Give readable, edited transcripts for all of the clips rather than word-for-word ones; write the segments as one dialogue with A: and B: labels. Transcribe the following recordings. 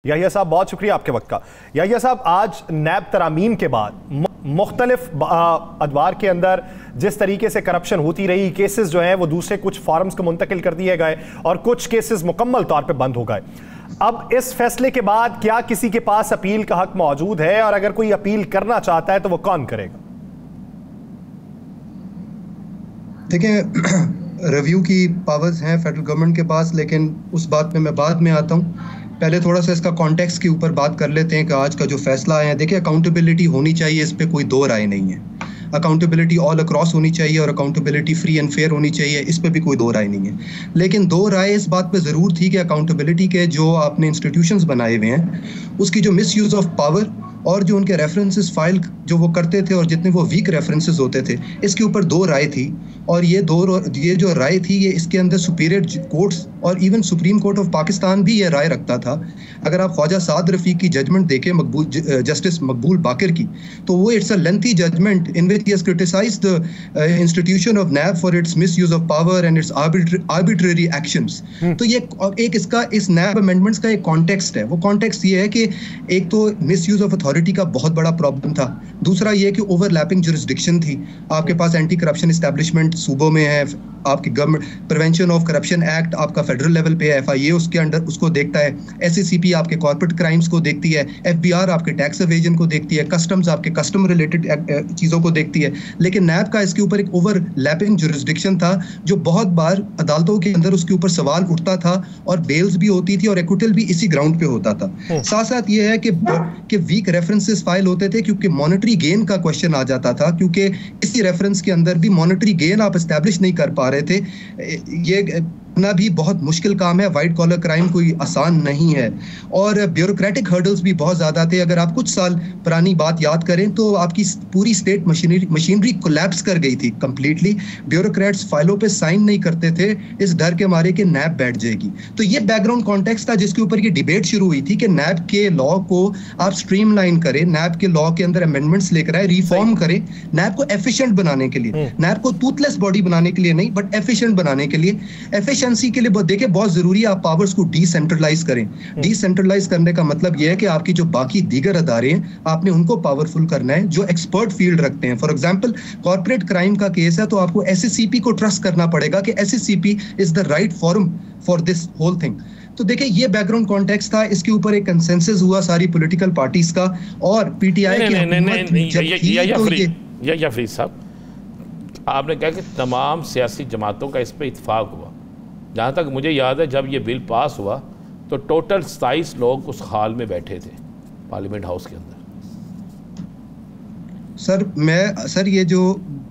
A: याहिया साहब, बहुत शुक्रिया आपके वक्त का। याहिया साहब, आज नैब तरामीम के बाद मुख्तलिफ अदवार के अंदर जिस तरीके से करप्शन होती रही, केसेस जो हैं वो दूसरे कुछ फॉरम्स को मुंतकिल कर दिए गए और कुछ केसेस मुकम्मल तौर पे बंद हो गए। अब इस फैसले के बाद क्या किसी के पास अपील का हक मौजूद है, और अगर कोई अपील करना चाहता है तो वो कौन करेगा?
B: देखिए, रिव्यू की पावर्स हैं फेडरल गवर्नमेंट के पास, लेकिन उस बात में मैं बाद में आता हूँ। पहले थोड़ा सा इसका कॉन्टेक्स्ट के ऊपर बात कर लेते हैं कि आज का जो फैसला है, देखिए अकाउंटेबिलिटी होनी चाहिए, इस पे कोई दो राय नहीं है। अकाउंटेबिलिटी ऑल अक्रॉस होनी चाहिए और अकाउंटेबिलिटी फ्री एंड फेयर होनी चाहिए, इस पे भी कोई दो राय नहीं है। लेकिन दो राय इस बात पे ज़रूर थी कि अकाउंटेबिलिटी के जो आपने इंस्टीट्यूशंस बनाए हुए हैं, उसकी जो मिस यूज़ ऑफ पावर और जो उनके रेफरेंसेस फाइल जो वो करते थे और जितने वो वीक रेफरेंसेस होते थे, इसके ऊपर दो राय थी। और ये जो राय थी, ये इसके अंदर सुपीरियर कोर्ट्स और even supreme court of Pakistan भी ये राय रखता था। अगर आप ख्वाजा साद रफ़ीक की जजमेंट देखें, जस्टिस मकबूल बाकर की, तो वो it's a lengthy judgement in which he has criticised the institution of NAB for its misuse of power and its arbitrary actions. तो ये एक इसका इस नैब अमेंडमेंट्स का एक कॉन्टेक्स्ट है। वो कॉन्टेक्स्ट ये है कि एक तो मिस यूज ऑफ अथॉरिटी का बहुत बड़ा प्रॉब्लम था, दूसरा ये कि ओवरलैपिंग जुरिस्डिक्शन थी। आपके पास एंटी करप्शन एस्टैब्लिशमेंट सूबों में है, आपकी government prevention of corruption act आपका फेडरल लेवल पे है, FIA उसके अंडर उसको देखता है, SACP आपके कॉर्पोरेट क्राइम्स को देखती है, FBR आपके टैक्स एवेजन को देखती है, कस्टम्स आपके कस्टम रिलेटेड चीज़ों को देखती है। लेकिन नैब का इसके ऊपर एक ओवरलैपिंग जुरिस्डिक्शन था, जो बहुत बार अदालतों के अंदर उसके ऊपर सवाल उठता था और बेल्स भी होती थी और एक्विटल भी इसी ग्राउंड पे होता था। साथ साथ ये है कि वीक रेफरेंसेस फाइल होते थे, क्योंकि मॉनेटरी गेन का क्वेश्चन आ जाता था, क्योंकि इसी रेफरेंस के अंदर भी मॉनेटरी गेन आप एस्टैब्लिश नहीं कर पा रहे थे। ये ना भी बहुत मुश्किल काम है, वाइट कॉलर क्राइम कोई आसान नहीं है, और ब्यूरोक्रेटिक हर्डल्स भी बहुत ज़्यादा थे। अगर आप कुछ साल पुरानी बात याद करें तो आपकी पूरी स्टेट मशीनरी कोलैप्स कर गई थी कंप्लीटली। ब्यूरोक्रेट्स फाइलों पे साइन नहीं करते थे इस डर के मारे कि नैब बैठ जाएगी। तो ये बैकग्राउंड कॉन्टेक्स्ट था जिसके ऊपर ये डिबेट शुरू हुई थी कि नैब के लॉ को आप स्ट्रीमलाइन करें, नैब के लॉ के अंदर अमेंडमेंट्स लेकर आए, रिफॉर्म करें, नैब को एफिशिएंट बनाने के लिए, नैब को टूथलेस बॉडी बनाने के लिए नहीं, बट एफिशिएंट बनाने के लिए। एफिशिएंसी के लिए देखिए बहुत जरूरी है आप पावर्स को डिसेंट्रलाइज करें। डिसेंट्रलाइज करने का मतलब यह है कि आपकी जो बाकी दीगर अदारे हैं, आपने उनको पावरफुल करना है जो एक्सपर्ट फील्ड रखते हैं। फॉर एग्जांपल कॉर्पोरेट क्राइम का केस है तो आपको SACP को ट्रस्ट करना पड़ेगा कि SACP is the right forum for this whole thing. तो देखिए ये बैकग्राउंड कॉन्टेक्स्ट था, इसके ऊपर एक कंसेंसस हुआ सारी पॉलिटिकल पार्टीज का, और PTI
C: या फरीद साहब, आपने कहा कि तमाम सियासी जमातों का इस पर इत्तेफाक हुआ। जहाँ तक मुझे याद है जब ये बिल पास हुआ तो टोटल 27 लोग उस हाल में बैठे थे पार्लियामेंट हाउस के अंदर।
B: सर ये जो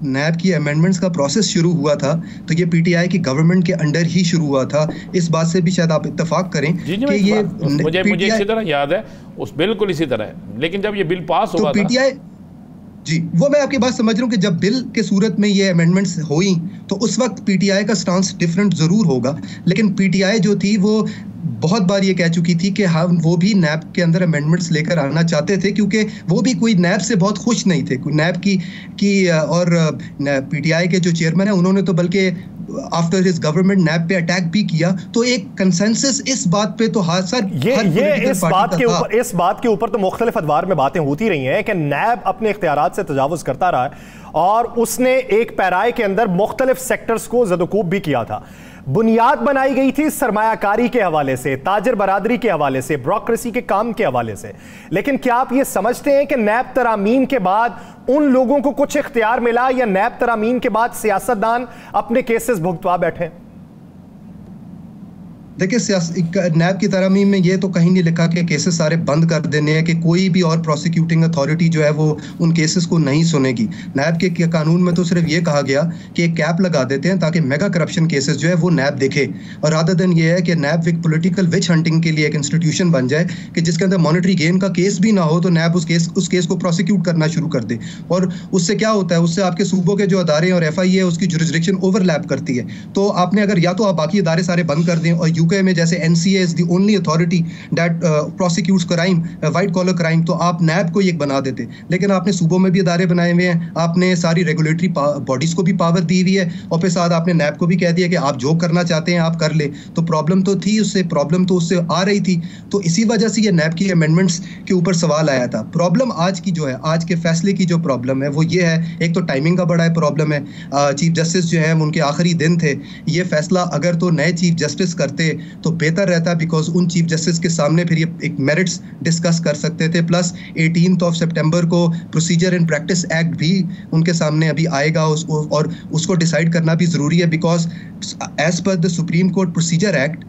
B: नैब की अमेंडमेंट्स का प्रोसेस शुरू हुआ था तो ये PTI की गवर्नमेंट के अंडर ही शुरू हुआ था। इस बात से भी शायद आप इत्तेफाक करें कि ये
C: मुझे इसी तरह याद है, उस बिल्कुल इसी तरह है। लेकिन जब ये बिल पास हुआ
B: तो PTI जी, वो मैं आपकी बात समझ रहा हूँ कि जब बिल के सूरत में ये अमेंडमेंट्स हुई तो उस वक्त PTI का स्टांस डिफरेंट जरूर होगा, लेकिन PTI जो थी वो बहुत बार ये कह चुकी थी कि हम वो भी नैब के अंदर अमेंडमेंट्स लेकर आना चाहते थे, क्योंकि वो भी कोई नैब से बहुत खुश नहीं थे। नैब की और PTI के जो चेयरमैन है उन्होंने तो बल्कि आफ्टर हिज गवर्नमेंट नैब पे अटैक भी किया। तो एक कंसेंसस इस बात पे तो हाँ सर,
A: इस बात के ऊपर तो मुख्तलिफ अदवार में बातें होती रही हैं कि नैब अपने इख्तियारात से तजावुज करता रहा है और उसने एक पैराए के अंदर मुख्तलिफ सेक्टर्स को ज़दोकूब भी किया था। बुनियाद बनाई गई थी सरमायाकारी के हवाले से, ताजर बरादरी के हवाले से, ब्यूरोक्रेसी के काम के हवाले से। लेकिन क्या आप ये समझते हैं कि नैब तरामीम के बाद उन लोगों को कुछ इख्तियार मिला, या नैब तरामीम के बाद सियासतदान अपने केसेस भुगतवा बैठे?
B: देखिए नैब की तरामीम में ये तो कहीं नहीं लिखा कि केसेस सारे बंद कर देने हैं, कि कोई भी और प्रोसिक्यूटिंग अथॉरिटी जो है वो उन केसेस को नहीं सुनेगी। नैब के कानून में तो सिर्फ ये कहा गया कि एक कैप लगा देते हैं ताकि मेगा करप्शन केसेस जो है वो नैब देखे, और रादर देन ये है कि नैब एक पॉलिटिकल विच हंटिंग के लिए एक इंस्टीट्यूशन बन जाए कि जिसके अंदर मॉनेटरी गेन का केस भी ना हो तो नैब उस केस को प्रोसिक्यूट करना शुरू कर दे। और उससे क्या होता है, उससे आपके सूबों के जो अदारे और FIA उसकी जुरिस्डिक्शन ओवरलैप करती है। तो आपने अगर या तो आप बाकी अदारे सारे बंद कर दें और यूके में जैसे NCA is the only authority that prosecutes crime, white collar crime, तो आप नैब को एक बना देते। लेकिन आपने सूबों में भी अदारे बनाए हुए हैं, आपने सारी रेगुलेटरी बॉडीज को भी पावर दी हुई है, और फिर साथ आपने नैब को भी कह दिया कि आप जो करना चाहते हैं आप कर ले। तो प्रॉब्लम तो थी, उससे प्रॉब्लम तो उससे आ रही थी, तो इसी वजह से ये नैब की अमेंडमेंट्स के ऊपर सवाल आया था। प्रॉब्लम आज की जो है, आज के फैसले की जो प्रॉब्लम है वो ये है, एक तो टाइमिंग का बड़ा प्रॉब्लम है। चीफ जस्टिस जो है उनके आखिरी दिन थे, ये फैसला अगर तो नए चीफ जस्टिस करते तो बेहतर रहता, बिकॉज उन चीफ जस्टिस के सामने फिर ये एक मेरिट्स डिस्कस कर सकते थे। प्लस 18 सितंबर को प्रोसीजर एंड प्रैक्टिस एक्ट भी उनके सामने अभी आएगा, और उसको डिसाइड करना भी ज़रूरी है, because as per the Supreme Court procedure act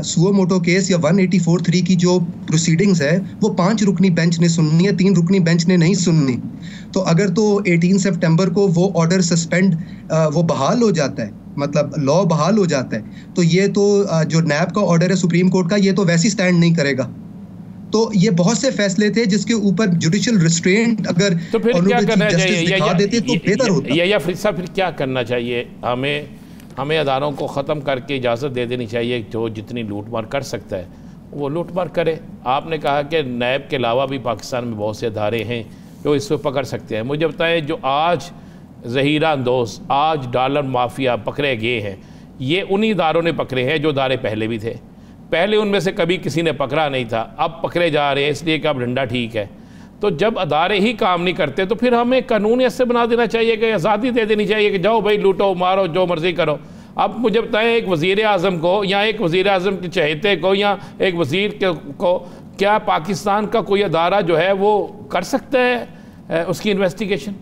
B: suo motu case या 184(3) की जो प्रोसीडिंग्स है वो 5 रुकनी बेंच ने सुननी है, 3 रुकनी बेंच ने नहीं सुननी। तो अगर तो 18 सितंबर को वो ऑर्डर सस्पेंड वो बहाल हो जाता है, मतलब लॉ बहाल हो जाता है, तो ये तो जो नैब का ऑर्डर है सुप्रीम कोर्ट का, ये तो वैसे ही स्टैंड नहीं करेगा। तो ये बहुत से फैसले थे जिसके ऊपर जुडिशियल रिस्ट्रेंट अगर
C: तो फिर क्या करना चाहिए,
B: दिखा देते तो बेहतर होता।
C: या फिर क्या करना चाहिए? हमें अदारों को ख़त्म करके इजाज़त दे देनी चाहिए, जो जितनी लूटमार कर सकता है वो लूटमार करे। आपने कहा कि नैब के अलावा भी पाकिस्तान में बहुत से अदारे हैं जो इसको पकड़ सकते हैं। मुझे बताएं, जो आज ज़हीरा अंदोज़, आज डॉलर माफिया पकड़े गए हैं, ये उन्हीं इदारों ने पकड़े हैं जो इदारे पहले भी थे। पहले उनमें से कभी किसी ने पकड़ा नहीं था, अब पकड़े जा रहे हैं इसलिए कि अब डंडा ठीक है। तो जब अदारे ही काम नहीं करते तो फिर हमें कानून ऐसे बना देना चाहिए कि आज़ादी दे देनी चाहिए कि जाओ भाई लूटो मारो जो मर्ज़ी करो। अब मुझे बताएं, एक वज़ीर आज़म को या एक वज़ीर आज़म के चहेते को या एक वज़ीर को क्या पाकिस्तान का कोई अदारा जो है वो कर सकता है उसकी इन्वेस्टिगेशन?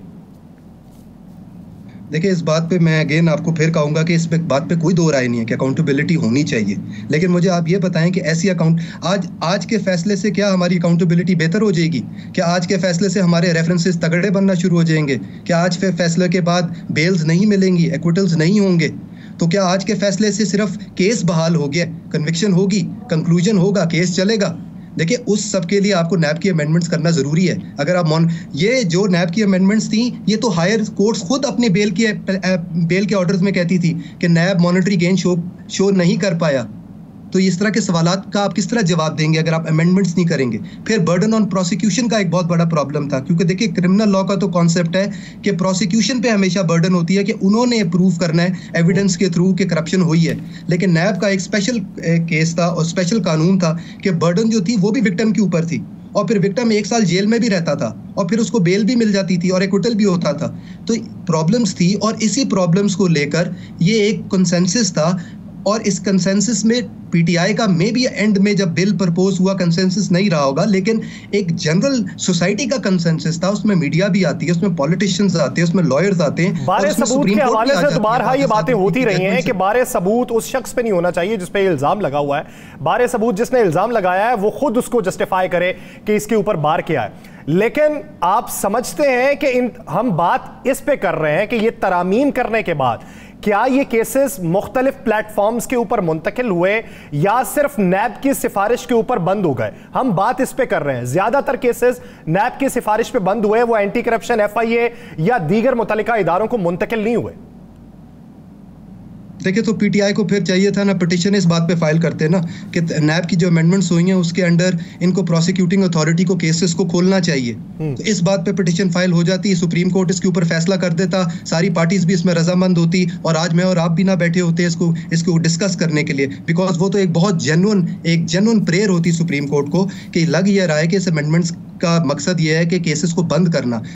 B: देखिए, इस बात पे मैं अगेन आपको फिर कहूँगा कि इस बात पे कोई दो राय नहीं है कि अकाउंटेबिलिटी होनी चाहिए। लेकिन मुझे आप ये बताएं कि ऐसी आज के फैसले से क्या हमारी अकाउंटेबिलिटी बेहतर हो जाएगी? क्या आज के फैसले से हमारे रेफरेंसेस तगड़े बनना शुरू हो जाएंगे? क्या आज के फैसले के बाद बेल्स नहीं मिलेंगी, एक्विटल्स नहीं होंगे? तो क्या आज के फैसले से सिर्फ केस बहाल हो गया, कन्विक्शन होगी, कंक्लूजन होगा, केस चलेगा? देखिए, उस सब के लिए आपको नैब की अमेंडमेंट्स करना ज़रूरी है। अगर आप ये जो नैब की अमेंडमेंट्स थी, ये तो हायर कोर्ट्स खुद अपने बेल के ऑर्डर्स में कहती थी कि नैब मॉनेटरी गेन शो नहीं कर पाया। तो इस तरह के सवालात का आप किस तरह जवाब देंगे अगर आप अमेंडमेंट्स नहीं करेंगे? फिर बर्डन ऑन प्रोसिक्यूशन का एक बहुत बड़ा प्रॉब्लम था, क्योंकि देखिए क्रिमिनल लॉ का तो कॉन्सेप्ट है कि प्रोसिक्यूशन पे हमेशा बर्डन होती है कि उन्होंने प्रूव करना है एविडेंस के थ्रू कि करप्शन हुई है। लेकिन नैब का एक स्पेशल केस था और स्पेशल कानून था कि बर्डन जो थी वो भी विक्टिम के ऊपर थी, और फिर विक्टिम 1 साल जेल में भी रहता था और फिर उसको बेल भी मिल जाती थी और एक्विटल भी होता था। तो प्रॉब्लम्स थी, और इसी प्रॉब्लम्स को लेकर ये एक कंसेंसस था, और इस कंसेंसस में पीटीआई का मे बी एंड में जब बिल प्रपोज हुआ कंसेंसस नहीं रहा होगा, लेकिन एक जनरल सोसाइटी का कंसेंसस था। उसमें मीडिया भी आती है, उसमें पॉलिटिशियंस आते हैं, उसमें लॉयर्स आते हैं।
A: बारे सबूत के हवाले से तो बारहा ये बातें होती रही हैं कि बारे सबूत उस शख्स पे नहीं होना चाहिए जिस पे इल्जाम लगा हुआ है। बारे सबूत जिसने इल्जाम लगाया है वो खुद उसको जस्टिफाई करे कि इसके ऊपर बार किया है। लेकिन आप समझते हैं कि हम बात इस पे कर रहे हैं कि ये तरामीम करने के बाद क्या ये केसेस मुख्तलिफ प्लेटफॉर्म्स के ऊपर मुंतकिल हुए या सिर्फ नैब की सिफारिश के ऊपर बंद हो गए? हम बात इस पे कर रहे हैं। ज्यादातर केसेस नैब की सिफारिश पे बंद हुए, वो एंटी करप्शन FIA या दीगर मुतल्लिका इदारों को मुंतकिल नहीं हुए।
B: देखिए, तो पीटीआई को फिर चाहिए था ना पिटीशन इस बात पे फाइल करते ना कि नैब की जो अमेंडमेंट्स हुई हैं उसके अंडर इनको प्रोसिक्यूटिंग अथॉरिटी को केसेस को खोलना चाहिए। तो इस बात पे पिटीशन फाइल हो जाती, सुप्रीम कोर्ट इसके ऊपर फैसला कर देता, सारी पार्टीज भी इसमें रजामंद होती, और आज मैं और आप भी ना बैठे होते इसको डिस्कस करने के लिए, बिकॉज वो तो एक बहुत जेन्युइन प्रेयर होती सुप्रीम कोर्ट को कि लग ये रहा है कि इस अमेंडमेंट्स का मकसद ये है कि केसेस को बंद करना।